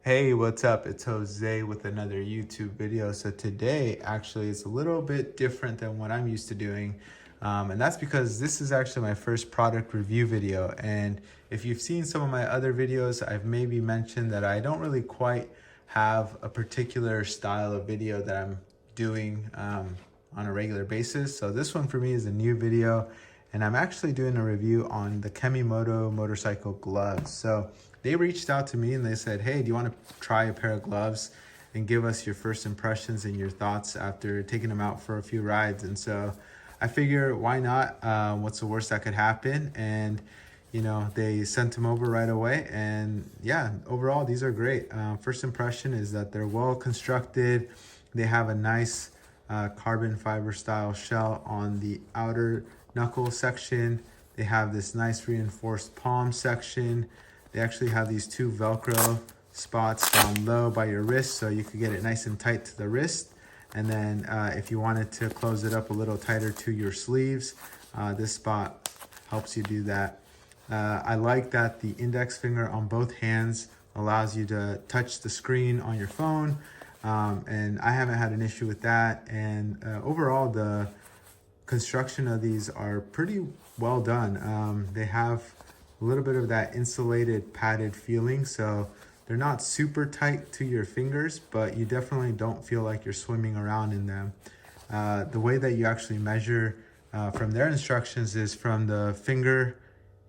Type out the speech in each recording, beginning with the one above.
Hey, what's up? It's Jose with another YouTube video. So today actually is a little bit different than what I'm used to doing. And that's because this is actually my first product review video. And if you've seen some of my other videos, I've maybe mentioned that I don't really quite have a particular style of video that I'm doing on a regular basis. So this one for me is a new video, and I'm actually doing a review on the KEMI MOTO motorcycle gloves. So they reached out to me and they said, hey, do you want to try a pair of gloves and give us your first impressions and your thoughts after taking them out for a few rides? And so I figure, why not? What's the worst that could happen? And they sent them over right away, and yeah, overall these are great. First impression is that they're well constructed. They have a nice carbon fiber style shell on the outer knuckle section. They have this nice reinforced palm section. They actually have these two Velcro spots down low by your wrist, so you could get it nice and tight to the wrist. And then if you wanted to close it up a little tighter to your sleeves, this spot helps you do that. I like that the index finger on both hands allows you to touch the screen on your phone, and I haven't had an issue with that. And overall, the construction of these are pretty well done. They have a little bit of that insulated padded feeling, so they're not super tight to your fingers, but you definitely don't feel like you're swimming around in them. The way that you actually measure from their instructions is from the finger,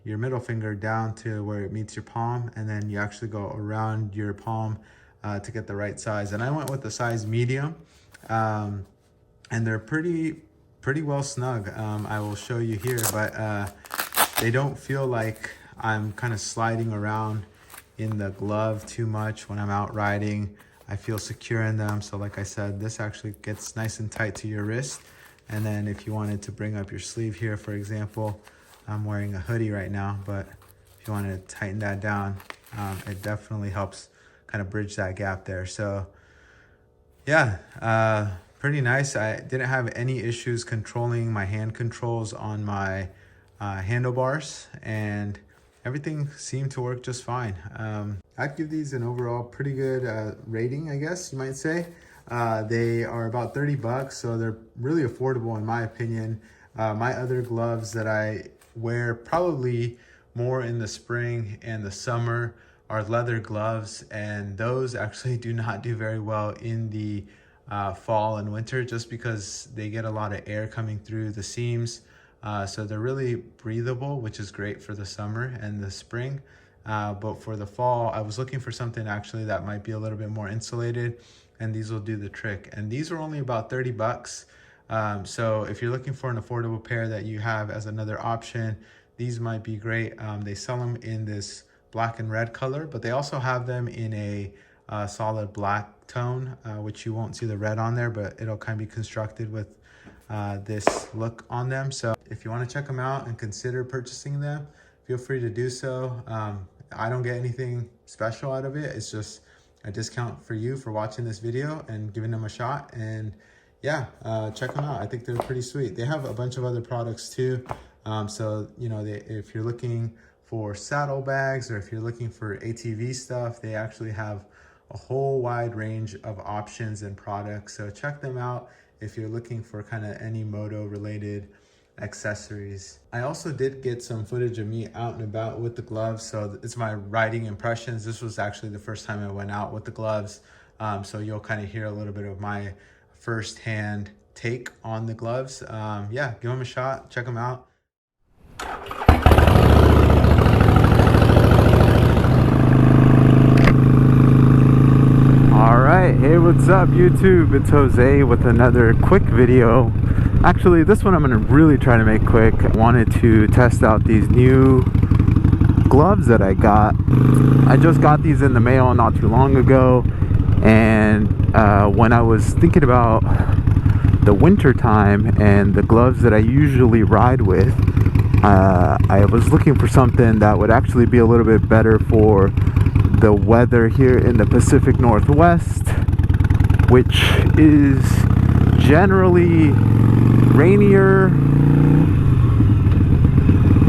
your middle finger, down to where it meets your palm, and then you actually go around your palm to get the right size. And I went with the size medium, and they're pretty well snug. I will show you here, but they don't feel like I'm kind of sliding around in the glove too much when I'm out riding. I feel secure in them. So like I said, this actually gets nice and tight to your wrist. And then if you wanted to bring up your sleeve here, for example, I'm wearing a hoodie right now, but if you want to tighten that down, it definitely helps kind of bridge that gap there. So yeah, pretty nice. I didn't have any issues controlling my hand controls on my handlebars, and everything seemed to work just fine. I'd give these an overall pretty good rating, I guess you might say. They are about 30 bucks, so they're really affordable in my opinion. My other gloves that I wear probably more in the spring and the summer are leather gloves, and those actually do not do very well in the fall and winter, just because they get a lot of air coming through the seams. So they're really breathable, which is great for the summer and the spring. But for the fall, I was looking for something actually that might be a little bit more insulated, and these will do the trick. And these are only about 30 bucks. So if you're looking for an affordable pair that you have as another option, these might be great. They sell them in this black and red color, but they also have them in a solid black tone, which you won't see the red on there, but it'll kind of be constructed with this look on them. So if you want to check them out and consider purchasing them, feel free to do so. I don't get anything special out of it. It's just a discount for you for watching this video and giving them a shot. And yeah, check them out. I think they're pretty sweet. They have a bunch of other products too. So if you're looking for saddlebags, or if you're looking for ATV stuff, they actually have a whole wide range of options and products. So check them out if you're looking for kind of any moto related accessories. I also did get some footage of me out and about with the gloves, so it's my riding impressions. This was actually the first time I went out with the gloves, so you'll kind of hear a little bit of my first-hand take on the gloves. Yeah, give them a shot, check them out. Alright, hey, what's up YouTube? It's Jose with another quick video. Actually, this one I'm going to really try to make quick. I wanted to test out these new gloves that I got. I just got these in the mail not too long ago, and when I was thinking about the winter time and the gloves that I usually ride with, I was looking for something that would actually be a little bit better for the weather here in the Pacific Northwest, which is generally rainier,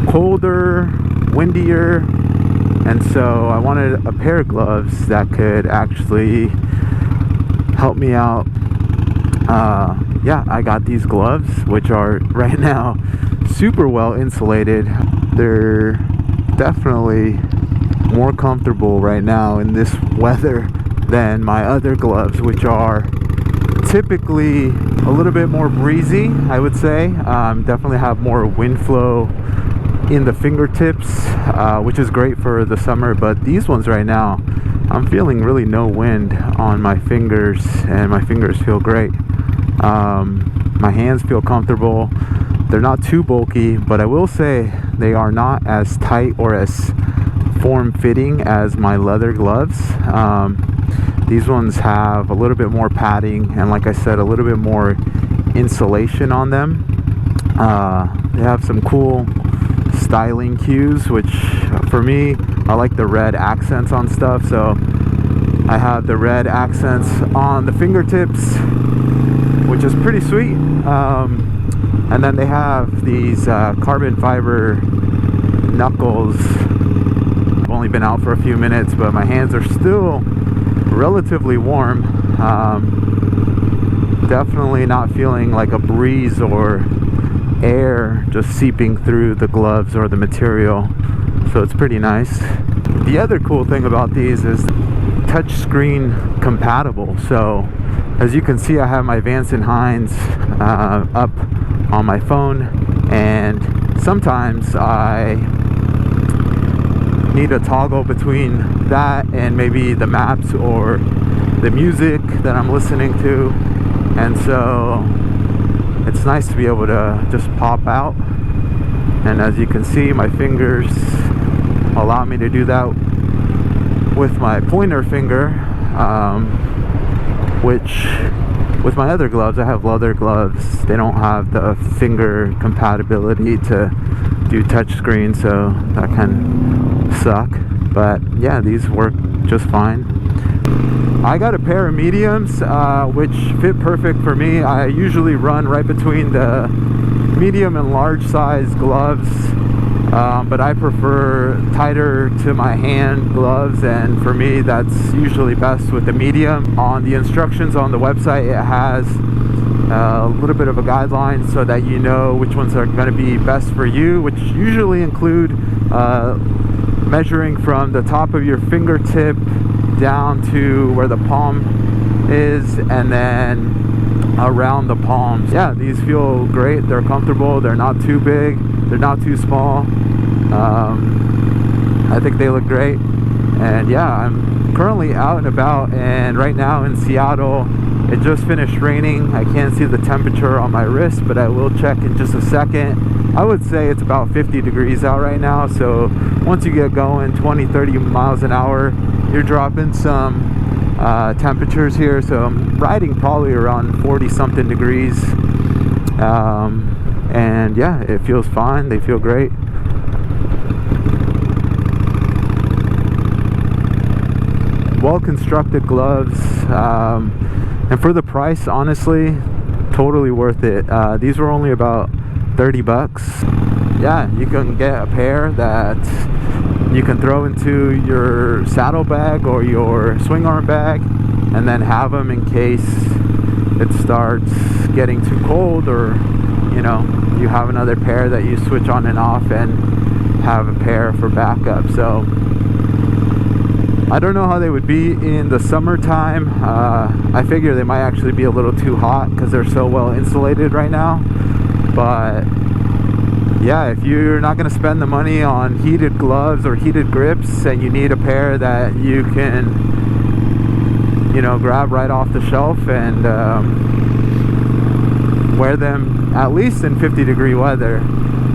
colder, windier, And so I wanted a pair of gloves that could actually help me out. Yeah, I got these gloves, which are right now super well insulated. They're definitely more comfortable right now in this weather than my other gloves, which are typically a little bit more breezy, I would say. Definitely have more wind flow in the fingertips, which is great for the summer. But these ones right now, I'm feeling really no wind on my fingers, and my fingers feel great. My hands feel comfortable. They're not too bulky, but I will say they are not as tight or as form-fitting as my leather gloves. These ones have a little bit more padding, and like I said, a little bit more insulation on them. They have some cool styling cues, which for me, I like the red accents on stuff. So I have the red accents on the fingertips, which is pretty sweet. And then they have these carbon fiber knuckles. I've only been out for a few minutes, but my hands are still relatively warm. Definitely not feeling like a breeze or air just seeping through the gloves or the material, so it's pretty nice. The other cool thing about these is touchscreen compatible. So as you can see, I have my Vance & Hines up on my phone, and sometimes I need a toggle between that and maybe the maps or the music that I'm listening to, and so it's nice to be able to just pop out. And as you can see, my fingers allow me to do that with my pointer finger, which with my other gloves, I have leather gloves, they don't have the finger compatibility to do touchscreen, so that can suck. But yeah, these work just fine. I got a pair of mediums, which fit perfect for me. I usually run right between the medium and large size gloves, but I prefer tighter to my hand gloves, and for me that's usually best with the medium. On the instructions on the website, it has a little bit of a guideline so that you know which ones are going to be best for you, which usually include measuring from the top of your fingertip down to where the palm is, and then around the palms. Yeah, these feel great. They're comfortable. They're not too big. They're not too small. I think they look great. And yeah, I'm currently out and about, and right now in Seattle, it just finished raining. I can't see the temperature on my wrist, but I will check in just a second. I would say it's about 50 degrees out right now, so once you get going 20-30 miles an hour, you're dropping some temperatures here. So I'm riding probably around 40 something degrees, and yeah, it feels fine. They feel great. Well constructed gloves, and for the price, honestly, totally worth it. These were only about 30 bucks. Yeah, you can get a pair that you can throw into your saddlebag or your swing arm bag, and then have them in case it starts getting too cold, or you know, you have another pair that you switch on and off and have a pair for backup. So I don't know how they would be in the summertime. I figure they might actually be a little too hot because they're so well insulated right now. But yeah, if you're not going to spend the money on heated gloves or heated grips, and you need a pair that you can, you know, grab right off the shelf and wear them at least in 50-degree weather,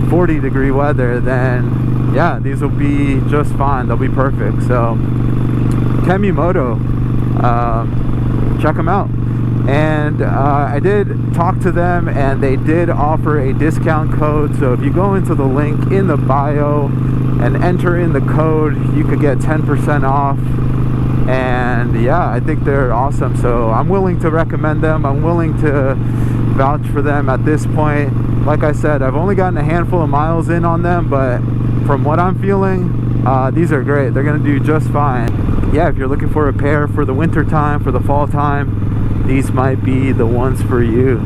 40-degree weather, then yeah, these will be just fine. They'll be perfect. So KEMI MOTO, check them out. And I did talk to them, and they did offer a discount code. So if you go into the link in the bio and enter in the code, you could get 10% off. And yeah, I think they're awesome. So I'm willing to recommend them. I'm willing to vouch for them at this point. Like I said, I've only gotten a handful of miles in on them, but from what I'm feeling, These are great. They're gonna do just fine. Yeah, if you're looking for a pair for the winter time, for the fall time, these might be the ones for you.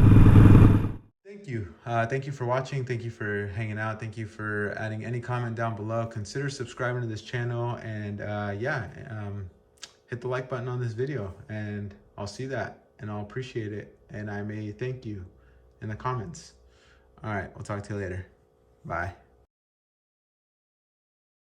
Thank you. Thank you for watching. Thank you for hanging out. Thank you for adding any comment down below. Consider subscribing to this channel, and hit the like button on this video, and I'll see that and I'll appreciate it, and I may thank you in the comments. All right, we'll talk to you later. Bye.